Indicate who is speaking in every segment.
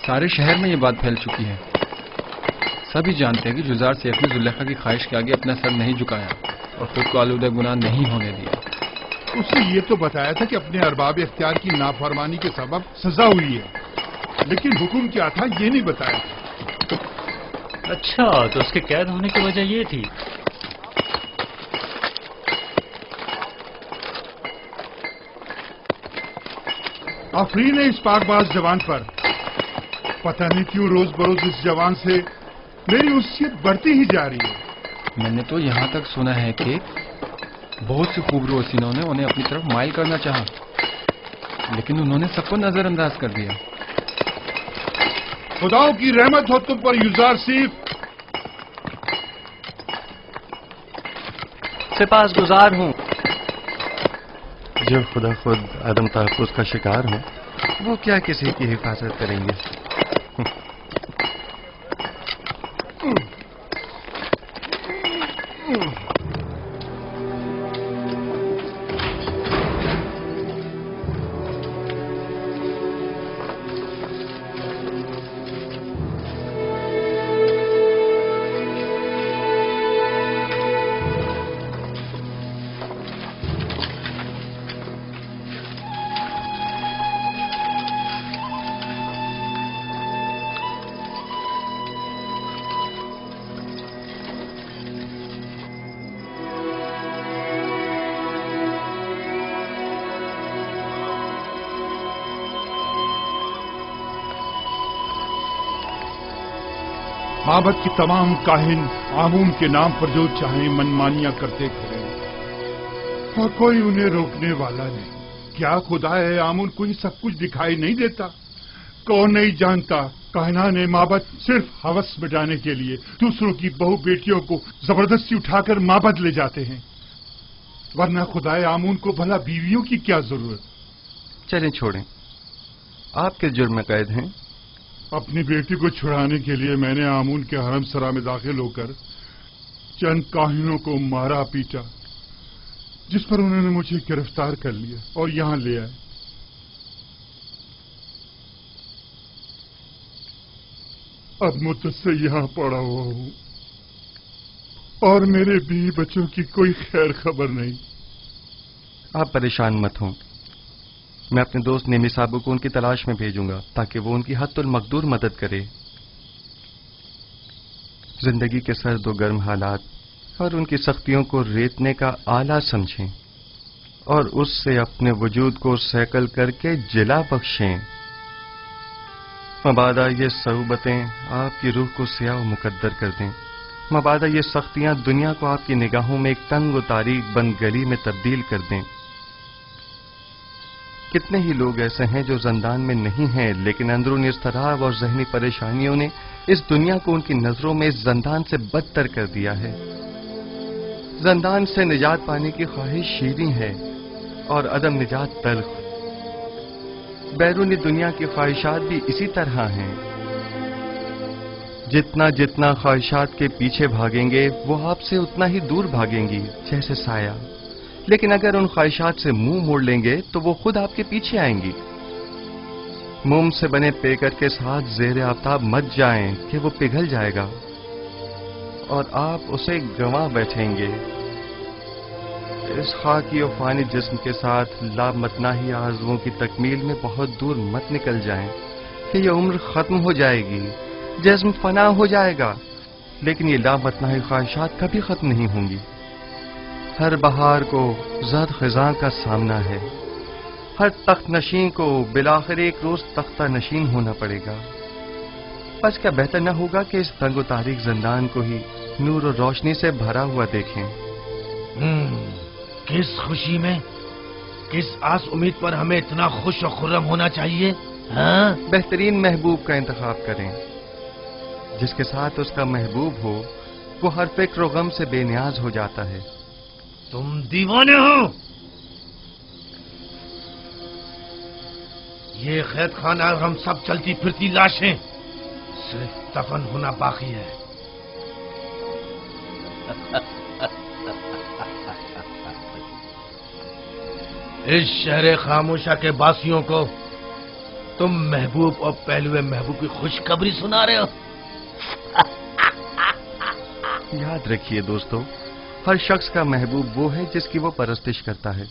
Speaker 1: سارے شہر میں یہ بات پھیل چکی ہے. سبھی جانتے ہیں کہ جزار سیف نے زلیخا کی خواہش کے آگے اپنا سر نہیں جھکایا اور خود کو آلودہ گناہ نہیں ہونے دیا.
Speaker 2: اس نے یہ تو بتایا تھا کہ اپنے ارباب اختیار کی نافرمانی کے سبب سزا ہوئی ہے، لیکن حکم کیا تھا یہ نہیں بتایا تھا.
Speaker 3: اچھا، تو اس کے قید ہونے کی وجہ یہ تھی.
Speaker 2: آفرین ہے اس پاک باز جوان پر. پتہ نہیں کیوں روز بروز اس جوان سے میری انسیت بڑھتی ہی جا رہی ہے.
Speaker 1: میں نے تو یہاں تک سنا ہے کہ بہت سے خوبرو حسینوں نے انہیں اپنی طرف مائل کرنا چاہا، لیکن انہوں نے سب کو نظر انداز کر دیا.
Speaker 2: خداؤں کی رحمت ہو تم پر یزار سیف.
Speaker 3: سپاس گزار ہوں.
Speaker 4: جو خدا خود عدم تحفظ کا شکار ہوں وہ کیا کسی کی حفاظت کریں گے.
Speaker 2: معبد کی تمام کاہن آمون کے نام پر جو چاہیں منمانیاں کرتے پھریں اور کوئی انہیں روکنے والا نہیں. کیا خدا ہے آمون کو یہ سب کچھ دکھائی نہیں دیتا؟ کون نہیں جانتا کائنان معبد صرف ہوس مٹانے کے لیے دوسروں کی بہو بیٹیوں کو زبردستی اٹھا کر معبد لے جاتے ہیں، ورنہ خدا آمون کو بھلا بیویوں کی کیا ضرورت.
Speaker 4: چلیں چھوڑیں، آپ کس جرم میں قید ہیں؟
Speaker 2: اپنی بیٹی کو چھڑانے کے لیے میں نے آمون کے حرم سرا میں داخل ہو کر چند کاہنوں کو مارا پیٹا، جس پر انہوں نے مجھے گرفتار کر لیا اور یہاں لے آئے. اب مدت سے یہاں پڑا ہوا ہوں اور میرے بیوی بچوں کی کوئی خیر خبر نہیں.
Speaker 4: آپ پریشان مت ہوں، میں اپنے دوست نیمی صاحب کو ان کی تلاش میں بھیجوں گا تاکہ وہ ان کی حد المقدور مدد کرے. زندگی کے سرد و گرم حالات اور ان کی سختیوں کو ریتنے کا آلہ سمجھیں اور اس سے اپنے وجود کو سیکل کر کے جلا بخشیں. مبادا یہ صعوبتیں آپ کی روح کو سیاہ و مقدر کر دیں. مبادا یہ سختیاں دنیا کو آپ کی نگاہوں میں ایک تنگ و تاریک بند گلی میں تبدیل کر دیں. کتنے ہی لوگ ایسے ہیں جو زندان میں نہیں ہیں، لیکن اندرونی اضطراب اور ذہنی پریشانیوں نے اس دنیا کو ان کی نظروں میں اس زندان سے بدتر کر دیا ہے. زندان سے نجات پانے کی خواہش شیریں ہے اور عدم نجات تلخ. بیرونی دنیا کی خواہشات بھی اسی طرح ہیں. جتنا جتنا خواہشات کے پیچھے بھاگیں گے وہ آپ سے اتنا ہی دور بھاگیں گی جیسے سایہ. لیکن اگر ان خواہشات سے منہ موڑ لیں گے تو وہ خود آپ کے پیچھے آئیں گی. موم سے بنے پیکر کے ساتھ زیر آفتاب مت جائیں کہ وہ پگھل جائے گا اور آپ اسے گنوا بیٹھیں گے. اس خاکی و فانی جسم کے ساتھ لامتناہی آرزوؤں کی تکمیل میں بہت دور مت نکل جائیں کہ یہ عمر ختم ہو جائے گی، جسم فنا ہو جائے گا، لیکن یہ لامتناہی خواہشات کبھی ختم نہیں ہوں گی. ہر بہار کو زرد خزاں کا سامنا ہے. ہر تخت نشین کو بالآخر ایک روز تختہ نشین ہونا پڑے گا. بس کیا بہتر نہ ہوگا کہ اس تنگ و تاریک زندان کو ہی نور و روشنی سے بھرا ہوا دیکھیں.
Speaker 5: کس خوشی میں، کس آس امید پر ہمیں اتنا خوش و خرم ہونا چاہیے؟ ہاں،
Speaker 4: بہترین محبوب کا انتخاب کریں. جس کے ساتھ اس کا محبوب ہو وہ ہر فکر و غم سے بے نیاز ہو جاتا ہے.
Speaker 5: تم دیوانے ہو. یہ قید خانہ اور ہم سب چلتی پھرتی لاشیں، صرف دفن ہونا باقی ہے. اس شہر خاموشہ کے باسیوں کو तुम महबूब और पहलुए महबूब की खुशखबरी सुना रहे हो।
Speaker 4: याद रखिए दोस्तों, हर शख्स का महबूब वो है जिसकी वो परस्तिश करता है।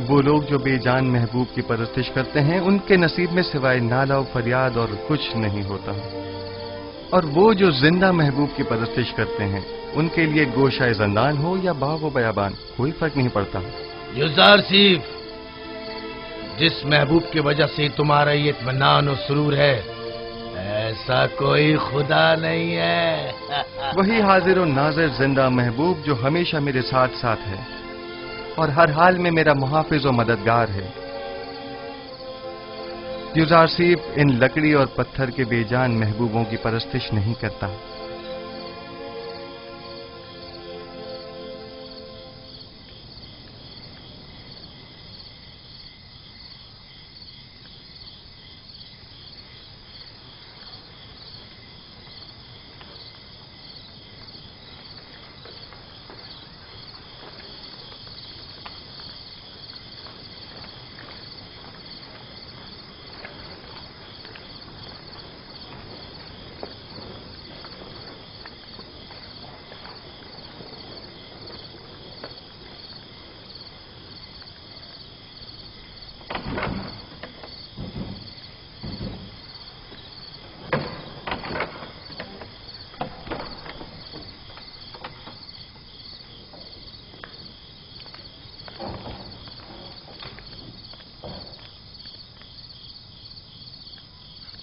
Speaker 4: वो लोग जो बेजान महबूब की परस्तिश करते हैं, उनके नसीब में सिवाय नाला और फरियाद और कुछ नहीं होता। और वो जो जिंदा महबूब की परस्तिश करते हैं, उनके लिए गोशाए ज़ंदान हो या बाग व बयाबान, कोई फर्क नहीं पड़ता।
Speaker 5: युजारसीफ, जिस महबूब की वजह से तुम्हारा ये इत्मीनान और सुरूर है, ऐसा कोई खुदा नहीं है।
Speaker 4: वही हाजिर और नाजिर जिंदा महबूब जो हमेशा मेरे साथ साथ है और हर हाल में मेरा मुहाफिज और मददगार है। युजारसीफ इन लकड़ी और पत्थर के बेजान महबूबों की परस्तिश नहीं करता।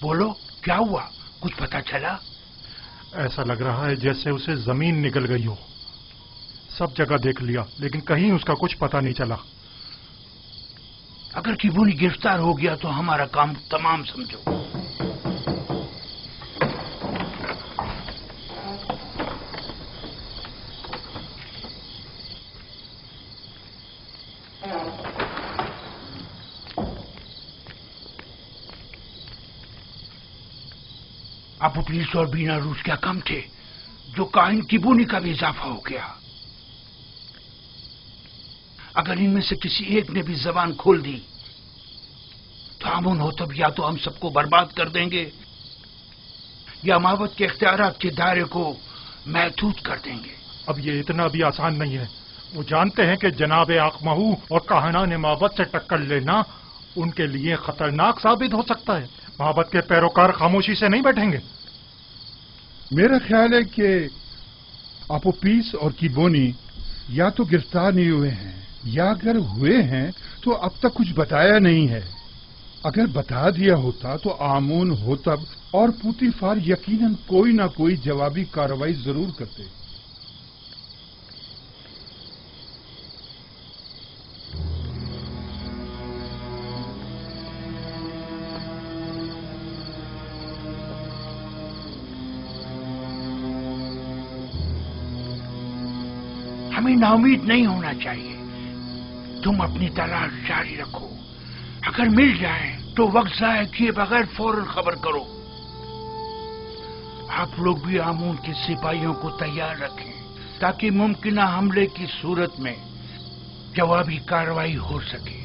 Speaker 2: बोलो, क्या हुआ? कुछ पता चला? ऐसा लग रहा है जैसे उसे जमीन निकल गई हो। सब जगह देख लिया, लेकिन कहीं उसका कुछ पता नहीं चला।
Speaker 6: अगर किबूनी गिरफ्तार हो गया तो हमारा काम तमाम समझो। अबू पुलिस और बीना रूस क्या कम थे, जो काहिन किबूनी का भी इजाफा हो गया। अगर इनमें से किसी एक ने भी जबान खोल दी तो अमन हो तब या तो हम सबको बर्बाद कर देंगे या मावत के इख्तियारात के दायरे को महदूद कर देंगे।
Speaker 2: अब ये इतना भी आसान नहीं है। वो जानते हैं कि जनाब आकमहू और काहना ने मावत से टक्कर लेना उनके लिए खतरनाक साबित हो सकता है। मावत के पैरोकार खामोशी से नहीं बैठेंगे।
Speaker 7: मेरा ख्याल है कि अपोपीस और किबोनी या तो गिरफ्तार नहीं हुए हैं या अगर हुए हैं तो अब तक कुछ बताया नहीं है। अगर बता दिया होता तो आमून होतब और पुतीफार यकीनन कोई ना कोई जवाबी कार्रवाई जरूर करते।
Speaker 6: हमें नाउमीद नहीं होना चाहिए। तुम अपनी तलाश जारी रखो। अगर मिल जाए तो वक्त जाया किए बगैर फौरन खबर करो। आप लोग भी आमून के सिपाहियों को तैयार रखें ताकि मुमकिना हमले की सूरत में जवाबी कार्रवाई हो सके।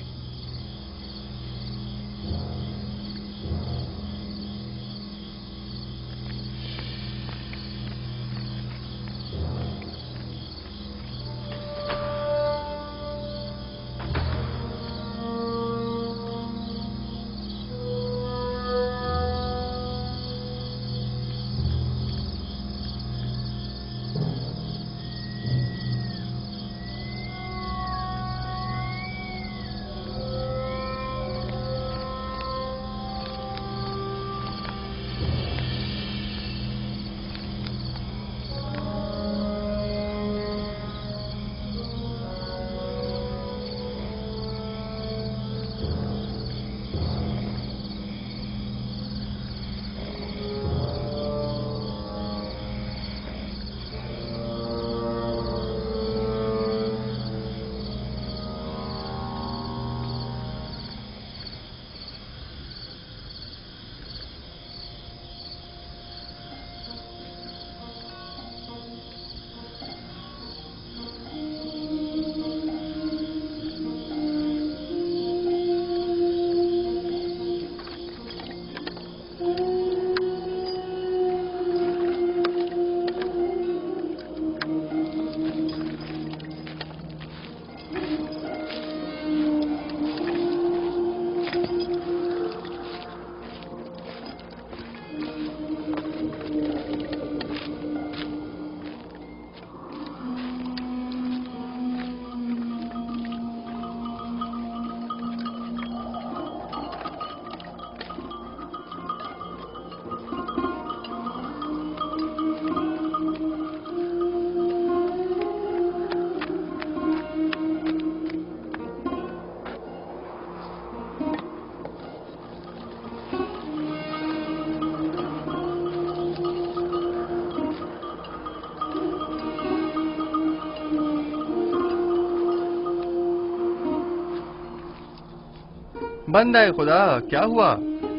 Speaker 4: बंदा है खुदा, क्या हुआ?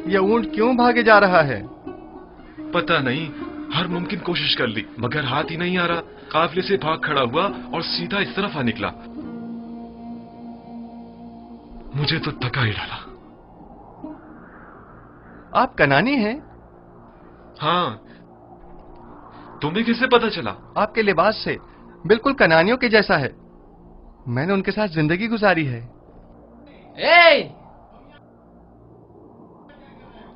Speaker 4: ये ऊंट क्यों भागे जा रहा है?
Speaker 8: पता नहीं, हर मुमकिन कोशिश कर ली मगर हाथ ही नहीं आ रहा। काफिले से भाग खड़ा हुआ और सीधा इस तरफ आ निकला। मुझे तो थका ही डाला।
Speaker 4: आप कनानी हैं?
Speaker 8: हाँ, तुम्हें कैसे पता चला?
Speaker 4: आपके लिबास से बिल्कुल कनानियों के जैसा है। मैंने उनके साथ जिंदगी गुजारी है।
Speaker 1: ए!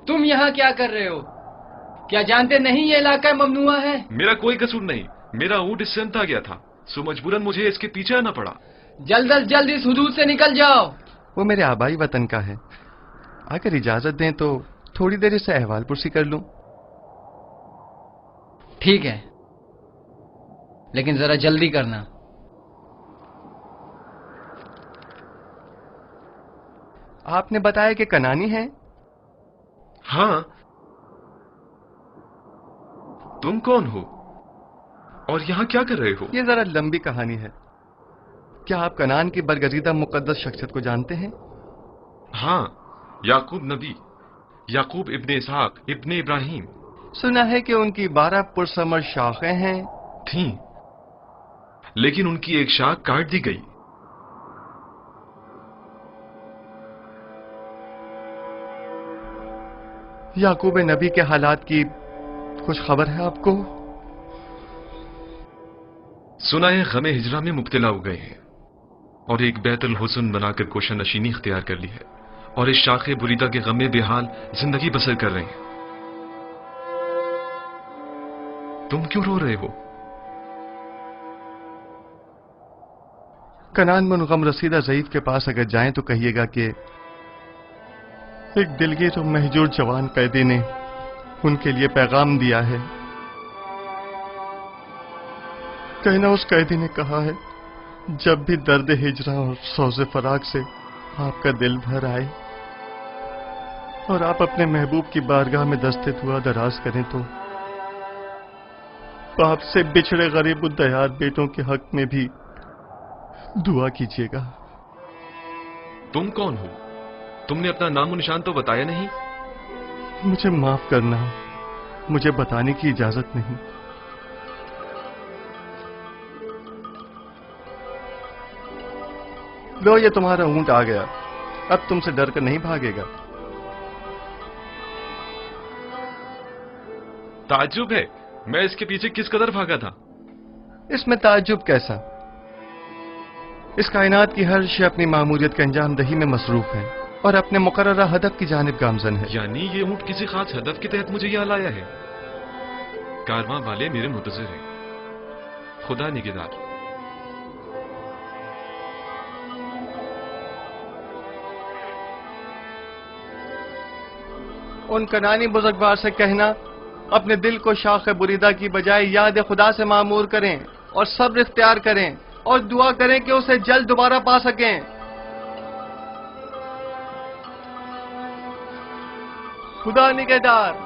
Speaker 1: तुम यहाँ क्या कर रहे हो? क्या जानते नहीं ये इलाका ममनुआ है?
Speaker 8: मेरा कोई कसूर नहीं, मेरा ऊंट इससे अंत आ गया था, सो मजबूरन मुझे इसके पीछे आना पड़ा।
Speaker 1: जल्द अज जल्द इस हुदूद से निकल जाओ।
Speaker 4: वो मेरे आबाई वतन का है। अगर इजाजत दें तो थोड़ी देर इससे अहवाल पुरसी कर लूं।
Speaker 1: ठीक है, लेकिन जरा जल्दी करना।
Speaker 4: आपने बताया कि कनानी है?
Speaker 8: हाँ, तुम कौन हो और यहाँ क्या कर रहे हो?
Speaker 4: ये जरा लंबी कहानी है। क्या आप कनान की बरगजीदा मुकद्दस शख्सियत को जानते हैं?
Speaker 8: हाँ, याकूब नबी, याकूब इब्ने इसहाक इब्ने इब्राहिम।
Speaker 4: सुना है कि उनकी 12 पुरसमर शाखें हैं।
Speaker 8: थीं, लेकिन उनकी एक शाख काट दी गई।
Speaker 4: याकूब नबी के हालात की कुछ खबर है आपको?
Speaker 8: सुना है गमे हिजरा में मुब्तला हो गए हैं और एक बैतुल हुस्न बनाकर कोशा नशीनी इख्तियार कर ली है और इस शाखे बुरीदा के गमे बेहाल जिंदगी बसर कर रहे हैं। तुम क्यों रो रहे हो?
Speaker 4: कनान में उन गम रसीदा ज़ईफ के पास अगर जाएं तो कहिएगा कि एक दिलगीर और महजूर जवान कैदी ने उनके लिए पैगाम दिया है। कहना उस कैदी ने कहा है, जब भी दर्द हिजरा और सौज़े फराग से आपका दिल भर आए और आप अपने महबूब की बारगाह में दस्ते दुआ दराज करें तो आपसे बिछड़े गरीब उद्दयार बेटों के हक में भी दुआ कीजिएगा।
Speaker 8: तुम कौन हो? तुमने अपना नामो निशान तो बताया नहीं।
Speaker 4: मुझे माफ करना, मुझे बताने की इजाजत नहीं। लो, ये तुम्हारा ऊंट आ गया, अब तुमसे डर कर नहीं भागेगा।
Speaker 8: ताज्जुब है, मैं इसके पीछे किस कदर भागा था।
Speaker 4: इसमें ताज्जुब कैसा? इस कायनात की हर शय अपनी मामूलियत के अंजाम दही में मसरूफ है और अपने मुकर्ररा हदफ की जानिब गामजन है।
Speaker 8: यानी ये ऊंट किसी खास हदफ के तहत मुझे यहाँ लाया है। कारवां वाले मेरे मुंतज़िर हैं। खुदा निगहदार।
Speaker 4: उन कनानी बुजुर्गवार से कहना अपने दिल को शाख बुरीदा की बजाय याद खुदा से मामूर करें और सब्र इख्तियार करें और दुआ करें कि उसे जल्द दोबारा पा सकें। खुदा निगहदार।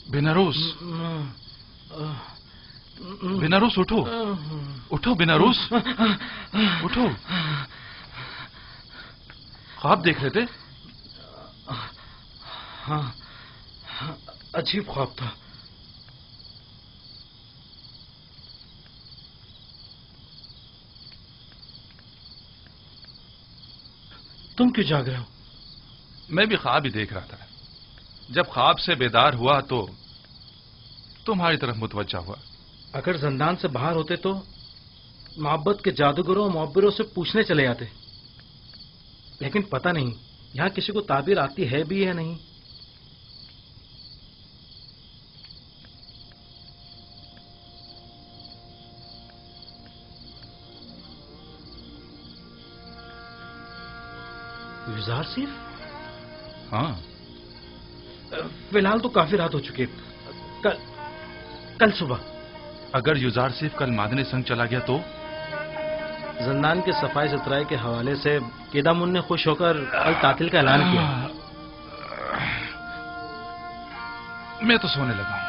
Speaker 9: बेनारोस, बेनारोस उठो, उठो बेनारोस, उठो। ख्वाब देख रहे थे?
Speaker 6: हाँ, अजीब ख्वाब था। तुम क्यों जाग रहे हो?
Speaker 9: मैं भी ख्वाब ही देख रहा था। जब ख्वाब से बेदार हुआ तो तुम्हारी तरफ मुतवज्जा हुआ।
Speaker 6: अगर जिंदान से बाहर होते तो मोहब्बत के जादूगरों और मुअब्बिरों से पूछने चले जाते, लेकिन पता नहीं यहां किसी को ताबीर आती है भी या नहीं। युजार सिर्फ?
Speaker 9: हाँ,
Speaker 6: फिलहाल तो काफी रात हो चुकी है। कल सुबह
Speaker 9: अगर युजार सिर्फ कल मादने संग चला गया तो?
Speaker 6: जिंदान के सफाई सुथराई के हवाले से केदामुन ने खुश होकर कल तातिल का ऐलान किया।
Speaker 9: मैं तो सोने लगा हूं।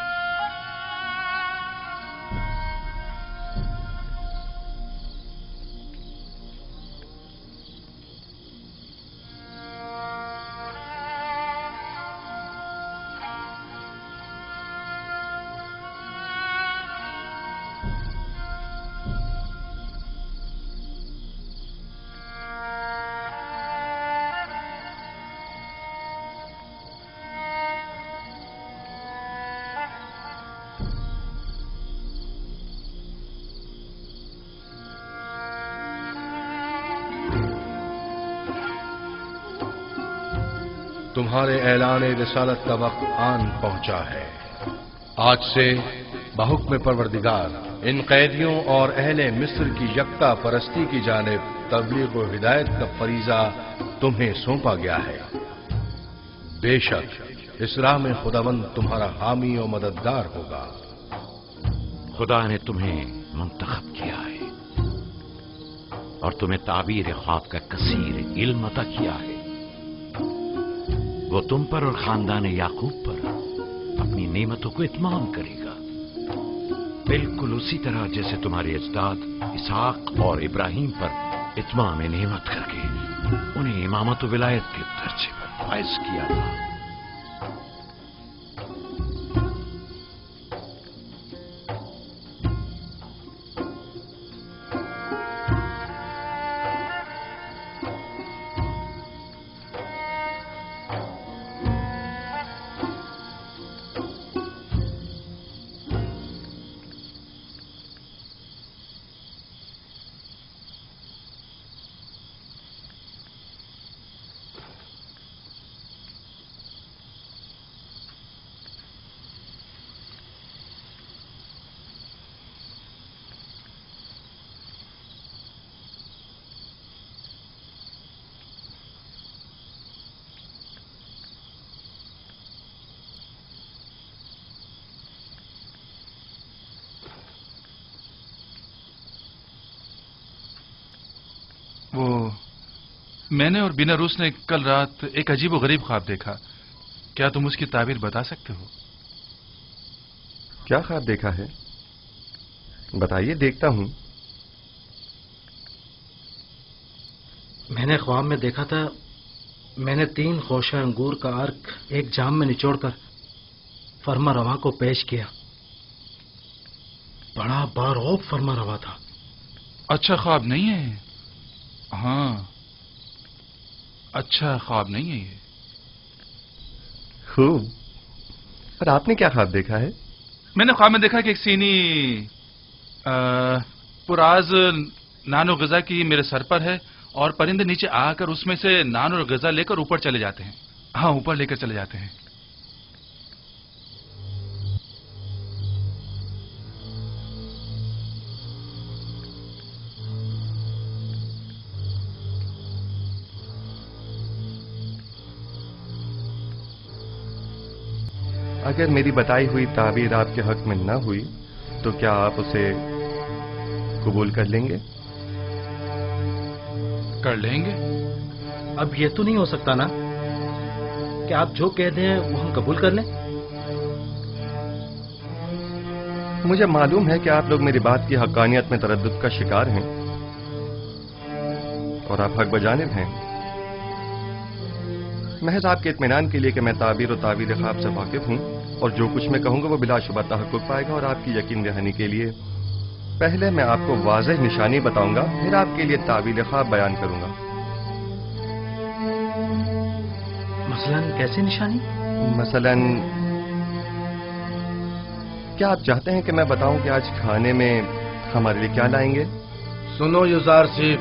Speaker 5: तुम्हारे ऐलान रिसालत का वक्त आन पहुंचा है। आज से बहुक्म परवरदिगार इन कैदियों और अहले मिस्र की यकता परस्ती की जानिब तबलीग व हिदायत का फरीजा तुम्हें सौंपा गया है। बेशक इस राह में खुदावंद तुम्हारा हामी और मददगार होगा।
Speaker 10: खुदा ने तुम्हें मुंतखब किया है और तुम्हें ताबीर ख्वाब का कसीर इल्म अता किया है। वो तुम पर और खानदान याकूब पर अपनी नेमतों को इत्माम करेगा, बिल्कुल उसी तरह जैसे तुम्हारे अजदाद इसहाक और इब्राहिम पर इत्माम नेमत करके उन्हें इमामत व विलायत के दर्जे पर फाइज किया था।
Speaker 9: वो मैंने और बिनारूस ने कल रात एक अजीब व गरीब ख्वाब देखा। क्या तुम उसकी ताबीर बता सकते हो?
Speaker 4: क्या ख्वाब देखा है? बताइए, देखता हूं।
Speaker 6: मैंने ख्वाब में देखा था, मैंने 3 खोशा अंगूर का अर्क एक जाम में निचोड़कर फरमा रवा को पेश किया। बड़ा बारौब फरमा रवा था।
Speaker 9: अच्छा ख्वाब नहीं है। हाँ, अच्छा ख्वाब नहीं है ये।
Speaker 4: खूब। और आपने क्या ख्वाब देखा है?
Speaker 9: मैंने ख्वाब में देखा कि एक सीनी पुराज नान और गजा की मेरे सर पर है और परिंदे नीचे आकर उसमें से नान और गजा लेकर ऊपर चले जाते हैं। हाँ, ऊपर लेकर चले जाते हैं।
Speaker 4: अगर मेरी बताई हुई ताबीर आपके हक में न हुई तो क्या आप उसे कबूल कर लेंगे?
Speaker 9: कर लेंगे।
Speaker 6: अब यह तो नहीं हो सकता ना कि आप जो कह दें वो हम कबूल कर लें?
Speaker 4: مجھے معلوم ہے کہ آپ لوگ میری بات کی حقانیت میں تردد کا شکار ہیں اور آپ حق بجانب ہیں. محض آپ کے اطمینان کے لیے کہ میں تعبیر و تعویل خواب سے واقف ہوں اور جو کچھ میں کہوں گا وہ بلا شبہ تحقق پائے گا. اور آپ کی یقین دہانی کے لیے پہلے میں آپ کو واضح نشانی بتاؤں گا، پھر آپ کے لیے تعویل خواب بیان کروں گا.
Speaker 3: مثلاً کیسی نشانی؟
Speaker 4: مثلاً کیا آپ چاہتے ہیں کہ میں بتاؤں کہ آج کھانے میں ہمارے لیے کیا لائیں گے؟
Speaker 6: سنو یزار صیف،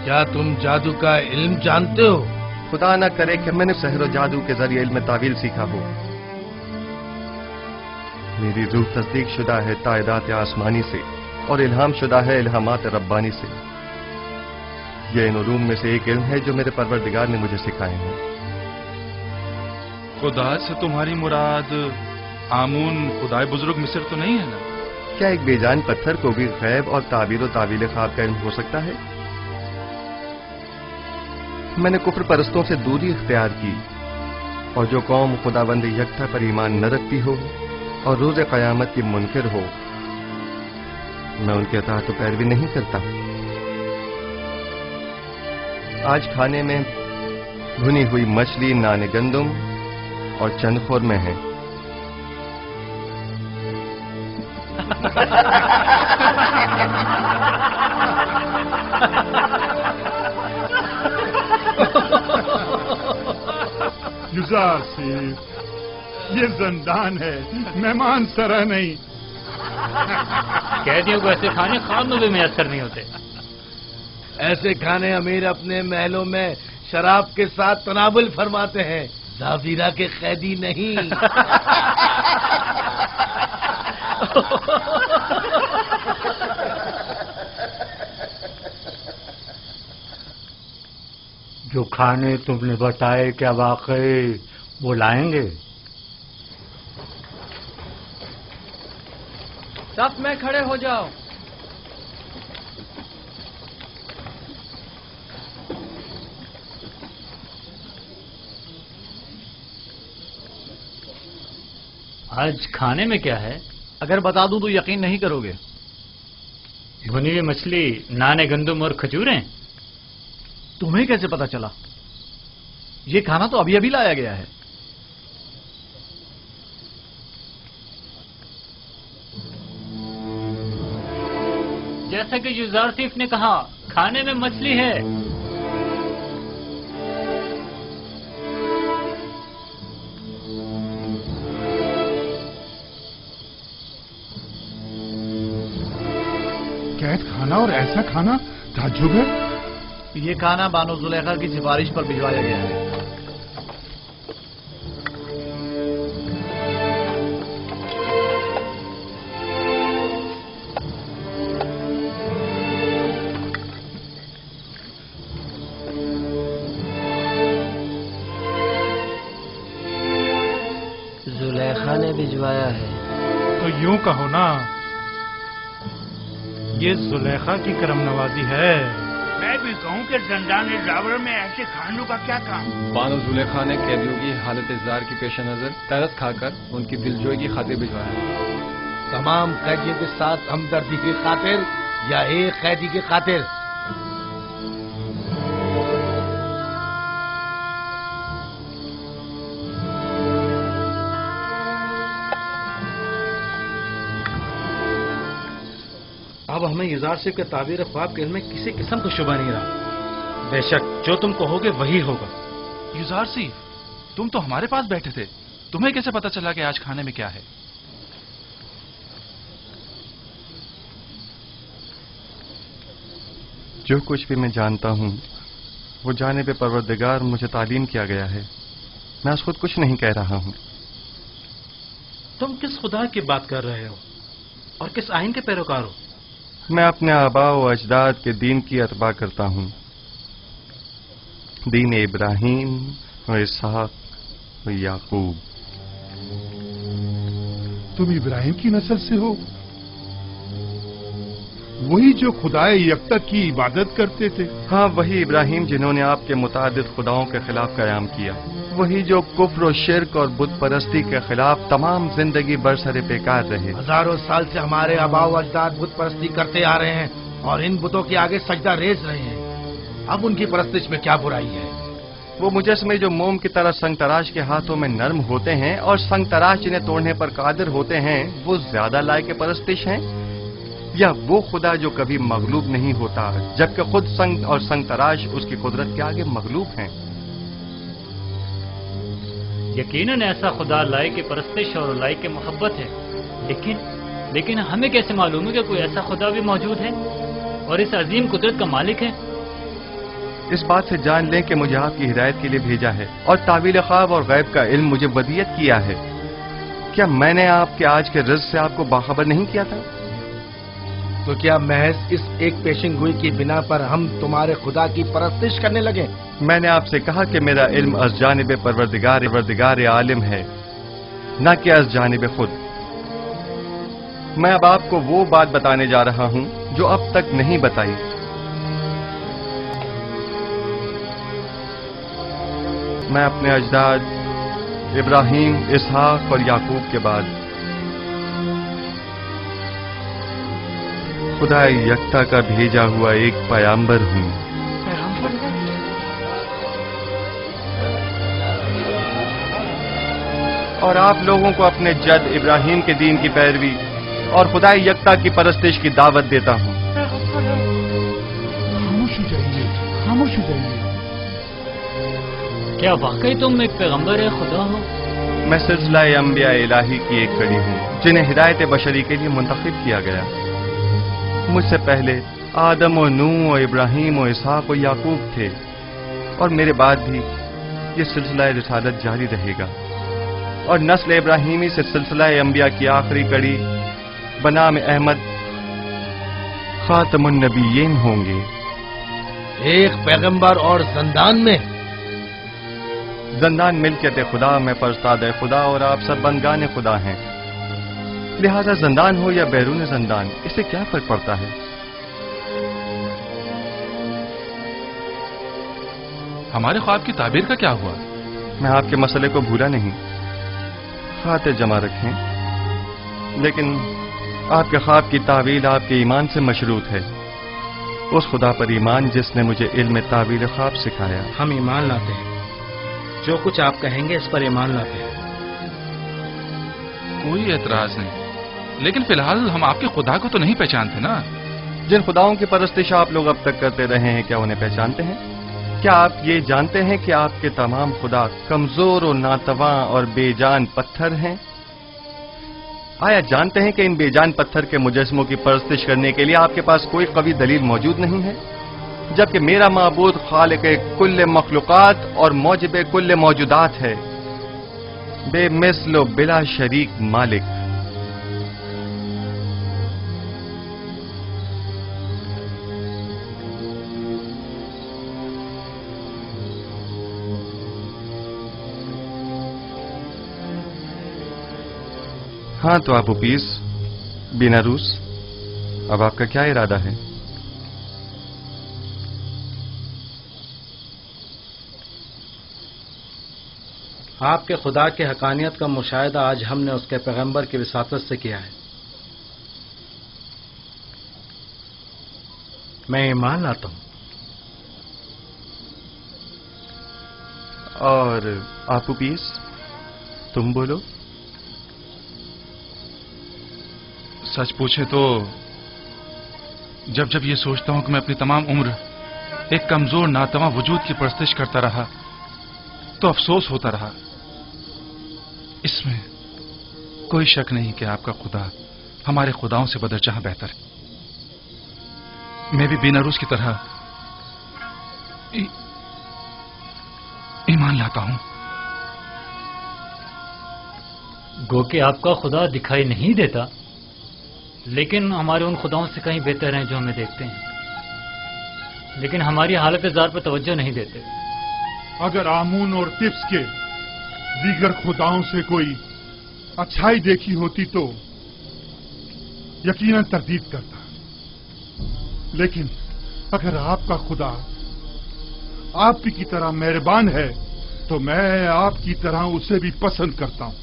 Speaker 6: کیا تم جادو کا علم جانتے ہو؟
Speaker 4: خدا نہ کرے کہ میں نے سحر و جادو کے ذریعے علم تعویل سیکھا ہو. میری روح تصدیق شدہ ہے تائیدات آسمانی سے اور الہام شدہ ہے الہامات ربانی سے. یہ ان علوم میں سے ایک علم ہے جو میرے پروردگار نے مجھے سکھائے ہیں.
Speaker 9: خدا سے تمہاری مراد آمون خدائے بزرگ مصر تو نہیں ہے نا؟
Speaker 4: کیا ایک بے جان پتھر کو بھی غیب اور تعبیر و تعویل خواب کا علم ہو سکتا ہے؟ میں نے کفر پرستوں سے دوری اختیار کی، اور جو قوم خداوند یکتا پر ایمان نہ رکھتی ہو اور روز قیامت کی منکر ہو، میں ان کے اطاعت و پیروی نہیں کرتا. آج کھانے میں بھنی ہوئی مچھلی، نان گندم اور چند خورمے ہیں.
Speaker 2: یزار صیف، یہ زندان ہے، مہمان سرا نہیں.
Speaker 3: قیدیوں کو ایسے کھانے خواب میں بھی میسر نہیں ہوتے.
Speaker 6: ایسے کھانے امیر اپنے محلوں میں شراب کے ساتھ تناول فرماتے ہیں، زاویرہ کے قیدی نہیں.
Speaker 10: جو کھانے تم نے بتائے کیا واقعی وہ لائیں گے؟
Speaker 1: صف میں کھڑے ہو جاؤ.
Speaker 3: آج کھانے میں کیا ہے؟
Speaker 1: اگر بتا دوں تو یقین نہیں کرو گے.
Speaker 3: بھنی ہوئی مچھلی، نان گندم اور کھجوریں.
Speaker 1: تمہیں کیسے پتا چلا؟ یہ کھانا تو ابھی ابھی لایا گیا ہے.
Speaker 3: جیسا کہ یزار صیف نے کہا، کھانے میں مچھلی ہے.
Speaker 2: قید کھانا اور ایسا کھانا تعجب ہے.
Speaker 1: یہ کھانا بانو زلیخا کی سفارش پر بھجوایا گیا ہے.
Speaker 11: زلیخا نے بھجوایا ہے.
Speaker 12: تو یوں کہو نا، یہ زلیخا کی کرم نوازی ہے.
Speaker 6: میں بھی کہوں کہ زندان ڈراور میں ایسے کھانوں کا کیا کام؟
Speaker 1: بانو زلیخا نے قیدیوں کی حالت اضطرار کے پیش نظر ترس کھا کر ان کی دلجوئی کی خاطر بھجوایا.
Speaker 6: تمام قیدیوں کے ساتھ ہمدردی کی خاطر یا ایک قیدی کی خاطر؟
Speaker 9: اب ہمیں یزار صیف کے تعبیر خواب کے علم میں کسی قسم کا شبہ نہیں رہا. بے شک جو تم کہو گے وہی ہوگا. یزار صیف، تم تو ہمارے پاس بیٹھے تھے، تمہیں کیسے پتا چلا کہ آج کھانے میں کیا ہے؟
Speaker 4: جو کچھ بھی میں جانتا ہوں وہ جانب پروردگار مجھے تعلیم کیا گیا ہے. میں اس خود کچھ نہیں کہہ رہا ہوں.
Speaker 9: تم کس خدا کی بات کر رہے ہو اور کس آئین کے پیروکار ہو؟
Speaker 4: میں اپنے آباء و اجداد کے دین کی اتباع کرتا ہوں. دین ابراہیم و اسحاق و یعقوب.
Speaker 2: تم ابراہیم کی نسل سے ہو؟ وہی جو خدائے یکتا کی عبادت کرتے تھے؟
Speaker 4: ہاں، وہی ابراہیم جنہوں نے آپ کے متعدد خداؤں کے خلاف قیام کیا. वही जो कुफ्र और शिर्क और बुत परस्ती के खिलाफ तमाम जिंदगी बरसरे बेकार रहे।
Speaker 6: हजारों साल से हमारे आबाओ अजदाद बुत परस्ती करते आ रहे हैं और इन बुतों के आगे सजदा रेज रहे हैं। अब उनकी परस्तिश में क्या बुराई है?
Speaker 4: वो मुजस्मे जो मोम की तरह संग तराश के हाथों में नर्म होते हैं और संग तराश जिन्हें तोड़ने पर कादिर होते हैं, वो ज्यादा लायक परस्तिश हैं, या वो खुदा जो कभी मगलूब नहीं होता जबकि खुद संग और संग तराश उसकी कुदरत के आगे मगलूब हैं?
Speaker 3: यकीनन ऐसा खुदा लायक परस्तिश और लायक मोहब्बत है, लेकिन हमें कैसे मालूम है कि कोई ऐसा खुदा भी मौजूद है और इस अजीम कुदरत का मालिक है?
Speaker 4: इस बात से जान लें कि मुझे आपकी हिदायत के लिए भेजा है और तावील ख्वाब और गैब का इल्म मुझे वदियत किया है। क्या मैंने आपके आज के रिज़्क़ से आपको बाखबर नहीं किया था?
Speaker 6: तो क्या महज इस एक पेशिंगोई की बिना पर हम तुम्हारे खुदा की परस्तिश करने लगे?
Speaker 4: मैंने आपसे कहा कि मेरा इल्म अज़ जानिब परवरदिगार आलिम है, न कि अज़ जानिब खुद। मैं अब आपको वो बात बताने जा रहा हूं जो अब तक नहीं बताई। मैं अपने अजदाद इब्राहीम, इसहाक और याकूब के बाद खुदा यकता का भेजा हुआ एक पैगंबर हूं। और आप लोगों को अपने जद इब्राहीम के दीन की पैरवी और खुदा यकता की परस्तिश की दावत देता हूं।
Speaker 7: खामोश हो जाइए, खामोश हो जाइए।
Speaker 3: क्या वाकई तुम एक पैगंबर है खुदा हो?
Speaker 4: मैं सिलसिला अंबिया इलाही की एक कड़ी हूं जिन्हें हिदायत बशरी के लिए मुंतखब किया गया। मुझसे पहले आदम और नूह और इब्राहीम और इसहाक और याकूब थे और मेरे बाद भी ये सिलसिला रिसालत जारी रहेगा और नस्ल इब्राहीमी से सिलसिला अंबिया की आखिरी कड़ी बनाम अहमद खातमुन नबीयीन होंगे।
Speaker 6: एक पैगंबर और ज़ंदान में?
Speaker 4: ज़ंदान मिल्कियत खुदा में परस्ताद खुदा और आप सब बंदगान खुदा हैं, लिहाजा ज़ंदान हो या बैरून ज़ंदान इससे क्या फर्क पड़ता है?
Speaker 9: हमारे ख्वाब की ताबीर का क्या हुआ?
Speaker 4: मैं आपके मसले को भूला नहीं, खातिर जमा रखें, लेकिन आपके ख्वाब की तावील आपके ईमान से मशरूत है, उस खुदा पर ईमान जिसने मुझे इल्म तावील ख्वाब सिखाया।
Speaker 6: हम ईमान लाते हैं, जो कुछ आप कहेंगे इस पर ईमान लाते हैं।
Speaker 9: कोई एतराज नहीं, लेकिन फिलहाल हम आपके खुदा को तो नहीं पहचानते ना।
Speaker 4: जिन खुदाओं की परस्तिश आप लोग अब तक करते रहे हैं, क्या उन्हें पहचानते हैं? क्या आप ये जानते हैं कि आपके तमाम खुदा कमजोर और नातवा और बेजान पत्थर हैं? आया जानते हैं कि इन बेजान पत्थर के मुजस्मों की परस्तिश करने के लिए आपके पास कोई कवी दलील मौजूद नहीं है, जबकि मेरा माबूद खालिक कुल्ले मखलूकात और मौजिब कुल्ले मौजूदात है, बेमिस्ल बिला शरीक मालिक। हाँ तो आप उपीस बीनारूस, अब आपका क्या इरादा है?
Speaker 6: आपके खुदा के हकानियत का मुशाहिदा आज हमने उसके पैगंबर की विसातत से किया है। मैं ईमान लाता हूं।
Speaker 4: और आप उपीस, तुम बोलो।
Speaker 9: सच पूछे तो जब जब ये सोचता हूं कि मैं अपनी तमाम उम्र एक कमजोर नातवा वजूद की परस्तिश करता रहा तो अफसोस होता रहा। इसमें कोई शक नहीं कि आपका खुदा हमारे खुदाओं से बदरजहां बेहतर है। मैं भी बीनारूस की तरह ईमान लाता हूं।
Speaker 3: गो कि आपका खुदा दिखाई नहीं देता, लेकिन हमारे उन खुदाओं से कहीं बेहतर हैं जो हमें देखते हैं, लेकिन हमारी हालत ज़ार पर तवज्जो नहीं देते।
Speaker 2: अगर आमून और तिब्स के दीगर खुदाओं से कोई अच्छाई देखी होती तो यकीनन तरदीद करता, लेकिन अगर आपका खुदा आपकी की तरह मेहरबान है तो मैं आपकी तरह उसे भी पसंद करता हूं।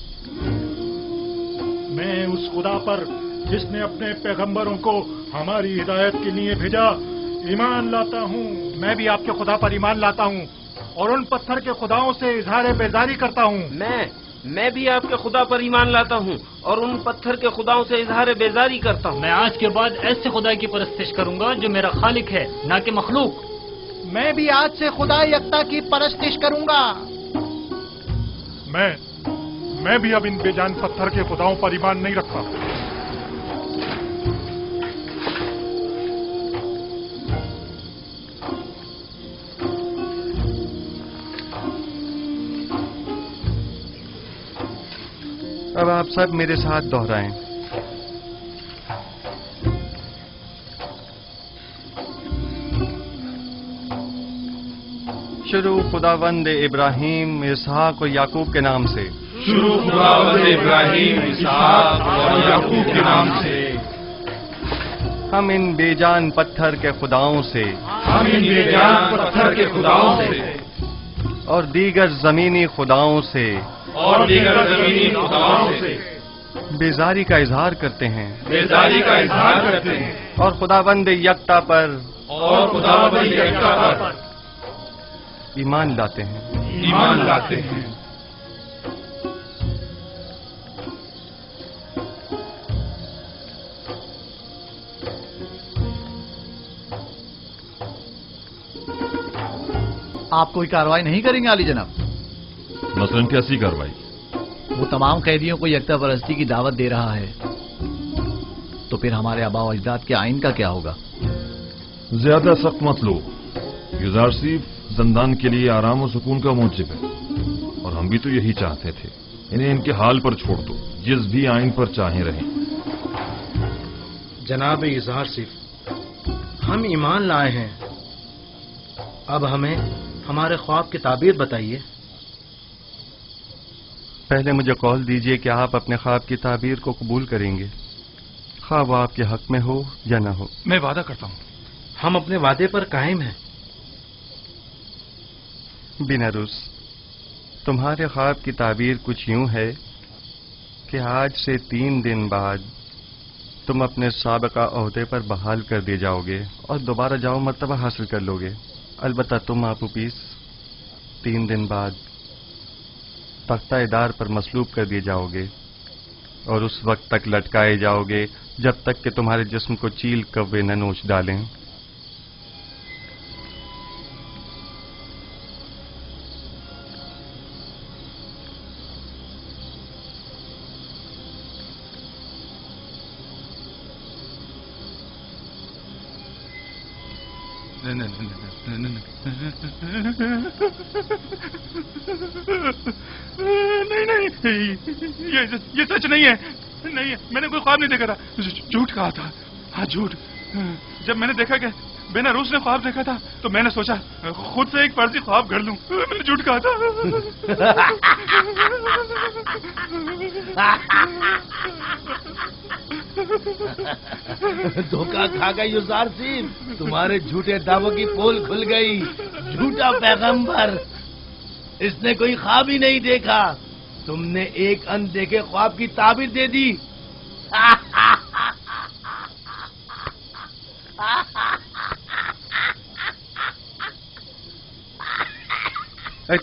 Speaker 12: मैं उस खुदा पर जिसने अपने पैगंबरों को हमारी हिदायत के लिए भेजा ईमान लाता हूँ। मैं भी आपके खुदा पर ईमान लाता हूँ और उन पत्थर के खुदाओं से इजहार बेजारी करता हूँ।
Speaker 11: मैं भी आपके खुदा पर ईमान लाता हूँ और उन पत्थर के खुदाओं से इजहार बेजारी करता हूँ।
Speaker 3: मैं आज के बाद ऐसे खुदा की परस्तिश करूंगा जो मेरा खालिक है, ना कि मखलूक।
Speaker 13: मैं भी आज से खुदा यकता की परस्तिश करूंगा।
Speaker 12: मैं भी अब इन बेजान पत्थर के खुदाओं पर ईमान नहीं रखता।
Speaker 4: अब आप सब मेरे साथ दोहराएं। शुरू खुदावंद इब्राहिम, इसहाक और याकूब के नाम से।
Speaker 6: शुरू खुदावंद इब्राहिम, इसहाक और याकूब के नाम से।
Speaker 4: हम इन बेजान पत्थर के खुदाओं से,
Speaker 6: हम इन बेजान पत्थर के खुदाओं से
Speaker 4: और दीगर जमीनी खुदाओं से
Speaker 6: और दीगर जमीनी खुदाओं से
Speaker 4: बेजारी का इजहार करते हैं,
Speaker 6: बेजारी का इजहार करते हैं
Speaker 4: और खुदावंद यकता पर ईमान लाते हैं,
Speaker 6: ईमान लाते हैं।
Speaker 13: आप कोई कार्रवाई नहीं करेंगे आली जनाब?
Speaker 14: मसलन कैसी कार्रवाई?
Speaker 13: वो तमाम कैदियों को यकता परस्ती की दावत दे रहा है, तो फिर हमारे आबा और अजदाद के आइन का क्या होगा?
Speaker 14: ज्यादा सख्त मत लो। युजार सिर्फ जिंदान के लिए आराम और सुकून का मूजिब है, और हम भी तो यही चाहते थे। इन्हें इनके हाल पर छोड़ दो, जिस भी आइन पर चाहे रहें।
Speaker 9: जनाब इजहार सिर्फ, हम ईमान लाए हैं, अब हमें हमारे ख्वाब की ताबीर बताइए।
Speaker 4: पहले मुझे कॉल दीजिए कि आप अपने ख्वाब की ताबीर को कबूल करेंगे, ख्वाब आपके हक में हो या ना हो।
Speaker 9: मैं वादा करता हूँ। हम अपने वादे पर कायम हैं।
Speaker 4: बिनारुस, तुम्हारे ख्वाब की ताबीर कुछ यूं है कि आज से 3 दिन बाद तुम अपने साबिका ओहदे पर बहाल कर दिए जाओगे और दोबारा जाओ मर्तबा हासिल कर लोगे। अलबत्ता तुम आपू पीस 3 दिन बाद तख्ता-ए-दार पर मसलूब कर दिए जाओगे और उस वक्त तक लटकाए जाओगे जब तक कि तुम्हारे जिस्म को चील कव्वे न नोच डालें।
Speaker 12: नहीं, ये सच नहीं है। नहीं, मैंने कोई ख्वाब नहीं देखा था। झूठ कहा था। हाँ, झूठ। जब मैंने देखा कि बेनारूस ने ख्वाब देखा था तो मैंने सोचा खुद से एक फर्जी ख्वाब गढ़ लूं। मैंने झूठ कहा था।
Speaker 11: धोखा खा गई युजार सिंह, तुम्हारे झूठे दावों की पोल खुल गई। झूठा पैगंबर, इसने कोई ख्वाब ही नहीं देखा। तुमने एक अनदेखे ख्वाब की ताबीर दे दी।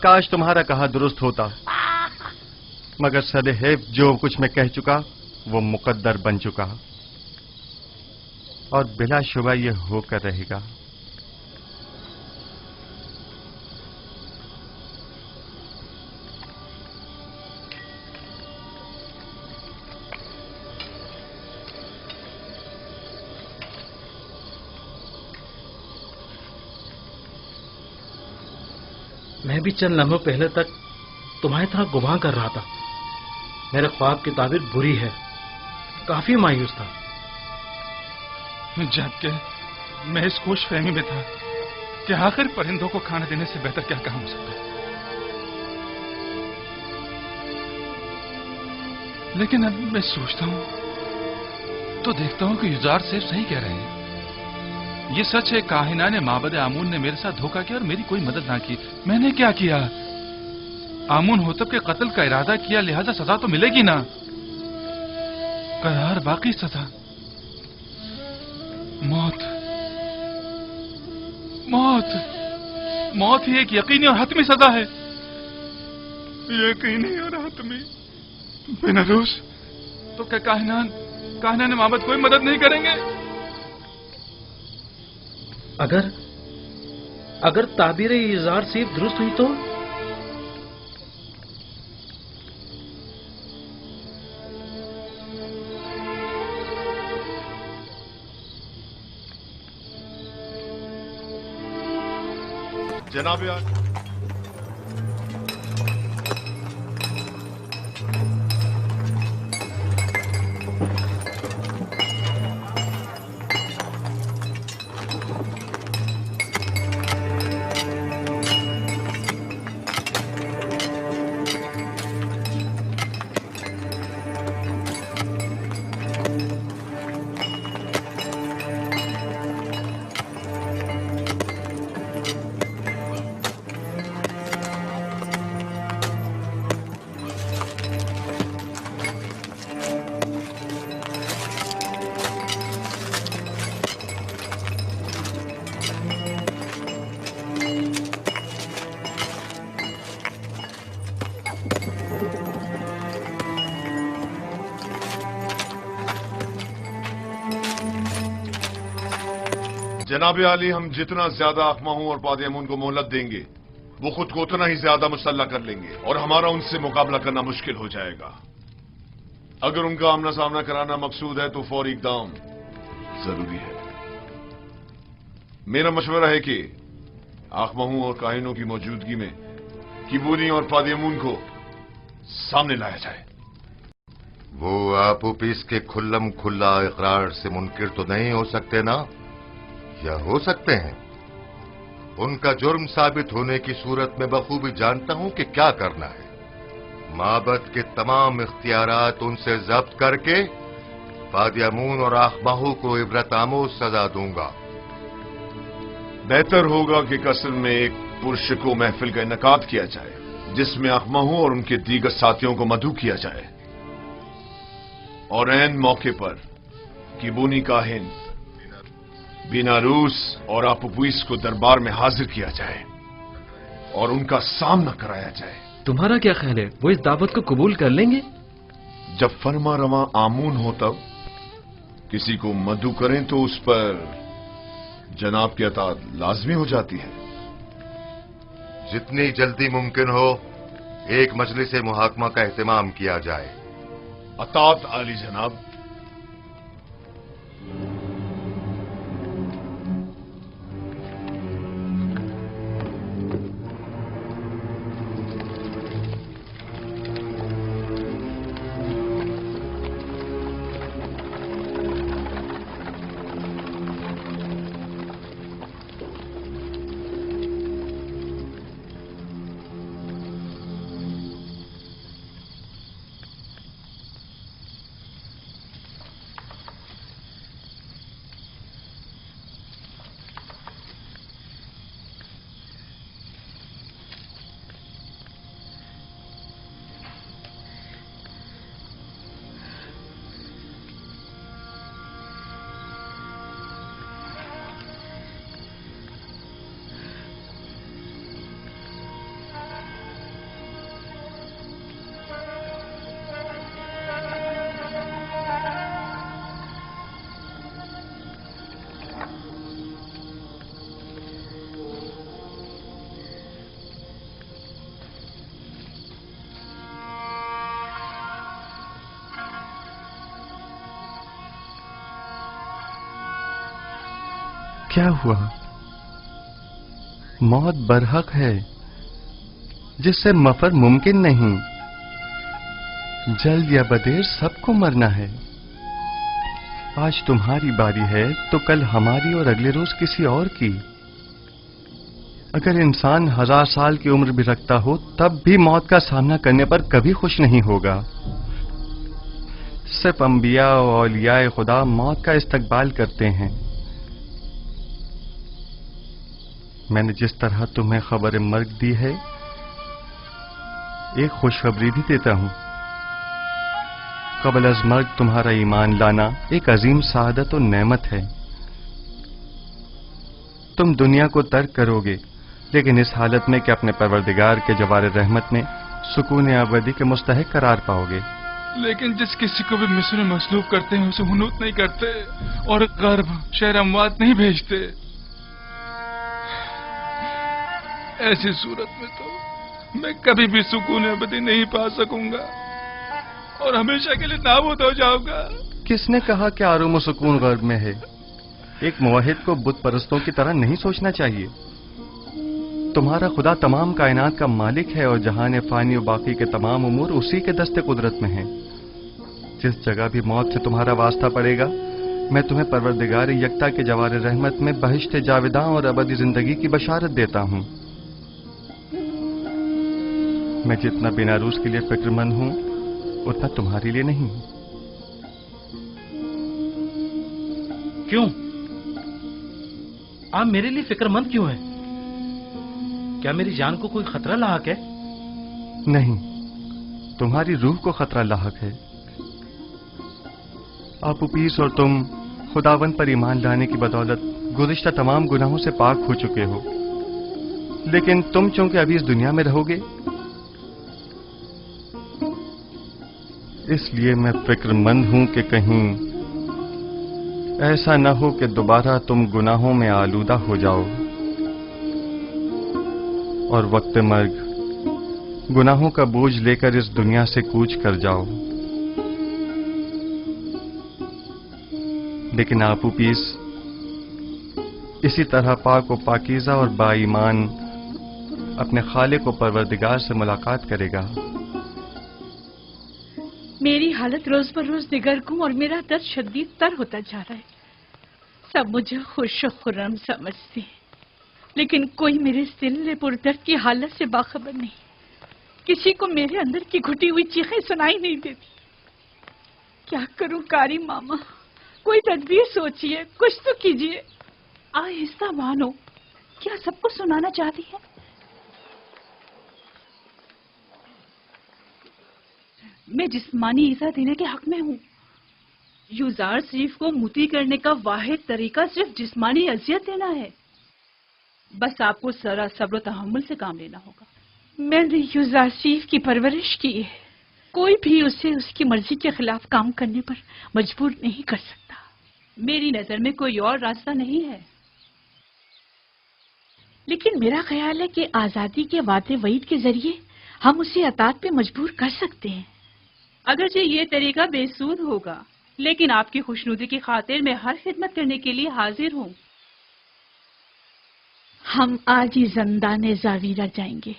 Speaker 4: काश तुम्हारा कहा दुरुस्त होता, मगर सदैव जो कुछ मैं कह चुका वो मुकद्दर बन चुका और बिला शुबा ये होकर रहेगा।
Speaker 9: मैं भी चंद लम्हों पहले तक तुम्हारी तरह गुमान कर रहा था। मेरे ख्वाब की ताबीर बुरी है। काफी मायूस था।
Speaker 12: जबकि मैं इस खुश फहमी में था कि आखिर परिंदों को खाना देने से बेहतर क्या काम हो सकता है। लेकिन अब मैं सोचता हूं तो देखता हूं कि युजार सिर्फ सही कह रहे हैं। ये सच है, काहिना ने माबद आमून ने मेरे साथ धोखा किया और मेरी कोई मदद ना की। मैंने क्या किया? आमून होतब के कत्ल का इरादा किया, लिहाजा सजा तो मिलेगी ना। करार बाकी सजा मौत। मौत मौत ही एक यकीनी और हतमी सजा है, यकीनी और हतमी। बेनारूस तो क्या काहिनान माबद कोई मदद नहीं करेंगे?
Speaker 9: अगर ताबीर इजार सिर्फ दुरुस्त हुई तो?
Speaker 15: जनाब यार, जनाब आली, हम जितना ज्यादा अखमाहू और पादयामून को मोहलत देंगे वो खुद को उतना ही ज्यादा मुसल्ला कर लेंगे और हमारा उनसे मुकाबला करना मुश्किल हो जाएगा। अगर उनका आमना सामना कराना मकसूद है तो फौरी इकदाम जरूरी है। मेरा मशवरा है कि आखमाहू और काहिनों की मौजूदगी में किबूनी और पादयामून को सामने लाया जाए।
Speaker 16: वो आपू पीस के खुल्लम खुल्ला इकरार से मुनकिर तो नहीं हो सकते ना, या हो सकते हैं? उनका जुर्म साबित होने की सूरत में बखूबी जानता हूं कि क्या करना है। माबद के तमाम इख्तियारात उनसे जब्त करके पादयामून और आखमाहू को इबरत आमोज सजा दूंगा।
Speaker 15: बेहतर होगा कि कसर में एक पुरशको महफिल का इनकाद किया जाए जिसमें आखमाहू और उनके दीगर साथियों को मदऊ किया जाए और ऐन मौके पर किबूनी काहिन बेनारूस और आपुपुइस को दरबार में हाजिर किया जाए और उनका सामना कराया जाए।
Speaker 8: तुम्हारा क्या ख्याल है, वो इस दावत को कबूल कर लेंगे?
Speaker 15: जब फरमा रवा आमून हो तब किसी को मदऊ करें तो उस पर जनाब की अतात लाजमी हो जाती है।
Speaker 16: जितनी जल्दी मुमकिन हो एक मजलिस मुहाकमा का एहतमाम किया जाए।
Speaker 15: अतात आली जनाब।
Speaker 4: क्या हुआ? मौत बरहक है जिससे मफर मुमकिन नहीं। जल्द या बदेर सबको मरना है। आज तुम्हारी बारी है तो कल हमारी और अगले रोज किसी और की। अगर इंसान 1000 साल की उम्र भी रखता हो तब भी मौत का सामना करने पर कभी खुश नहीं होगा। सिर्फ अंबिया और औलियाए खुदा मौत का इस्तकबाल करते हैं। मैंने जिस तरह तुम्हें खबर मर्ग दी है एक खुशखबरी भी देता हूं। कबल अज मर्ग तुम्हारा ईमान लाना एक अजीम सआदत और नेमत है। तुम दुनिया को तर्क करोगे, लेकिन इस हालत में कि अपने परवरदिगार के जवार रहमत में सुकून अबदी के मुस्तहिक करार पाओगे।
Speaker 12: लेकिन जिस किसी को भी मिस्र में मसलूब करते हैं उसे हुनूत नहीं करते और गर्भ शहर अमवात नहीं भेजते। ऐसी सूरत में तो मैं कभी भी सुकून अबदी नहीं पा सकूंगा और हमेशा के लिए नाबूद हो जाऊंगा।
Speaker 4: किसने कहा कि आराम और सुकून गर्भ में है? एक मुवाहिद को बुत परस्तों की तरह नहीं सोचना चाहिए। तुम्हारा खुदा तमाम कायनात का मालिक है और जहान फानी और बाकी के तमाम उमूर उसी के दस्ते कुदरत में हैं। जिस जगह भी मौत से तुम्हारा वास्ता पड़ेगा, मैं तुम्हें परवरदिगार यकता के जवार रहमत में बहिश्त जाविदां और अबदी जिंदगी की बशारत देता हूं। मैं जितना बेनारूस के लिए फिक्रमंद हूं, उतना तुम्हारे लिए नहीं।
Speaker 9: क्यों? आप मेरे लिए फिक्रमंद क्यों हैं? क्या मेरी जान को कोई खतरा लाहक है?
Speaker 4: नहीं, तुम्हारी रूह को खतरा लाहक है। आप उपीस और तुम खुदावन पर ईमान लाने की बदौलत गुज़िश्ता तमाम गुनाहों से पाक हो चुके हो। लेकिन तुम चूंकि अभी इस दुनिया में रहोगे, इसलिए मैं फिक्रमंद हूं कि कहीं ऐसा न हो कि दोबारा तुम गुनाहों में आलूदा हो जाओ और वक्त मर्ग गुनाहों का बोझ लेकर इस दुनिया से कूच कर जाओ। लेकिन आपू पीस इसी तरह पाक व पाकीज़ा और बाईमान अपने खालिक व परवरदिगार से मुलाकात करेगा।
Speaker 17: मेरी हालत रोज पर रोज दिगरगूं और मेरा दर्द शदीद तर होता जा रहा है। सब मुझे खुश और खुर्रम समझते हैं, लेकिन कोई मेरे दिल पुरदर्द की हालत से बाखबर नहीं। किसी को मेरे अंदर की घुटी हुई चीखें सुनाई नहीं देती। क्या करूं कारी मामा? कोई तदबीर सोचिए, कुछ तो कीजिए। आहिस्ता मानो, क्या सबको सुनाना चाहती है? मैं जिस्मानी ईज़ा देने के हक में हूँ। यूजार शरीफ को मुती करने का वाहिद तरीका सिर्फ जिस्मानी अजियत देना है। बस आपको सरा सब्र तहम्मुल से काम लेना होगा। मैंने यूजार शरीफ की परवरिश की है। कोई भी उसे उसकी मर्जी के खिलाफ काम करने पर मजबूर नहीं कर सकता। मेरी नजर में कोई और रास्ता नहीं है। लेकिन मेरा ख्याल है कि आजादी के वादे वईद के जरिए हम उसे अतात पे मजबूर कर सकते हैं। अगरचे ये तरीका बेसूद होगा, लेकिन आपकी खुशनुदी की खातिर मैं हर खिदमत करने के लिए हाजिर हूँ। हम आज ही ज़ंदाने ज़ावीरा जाएंगे।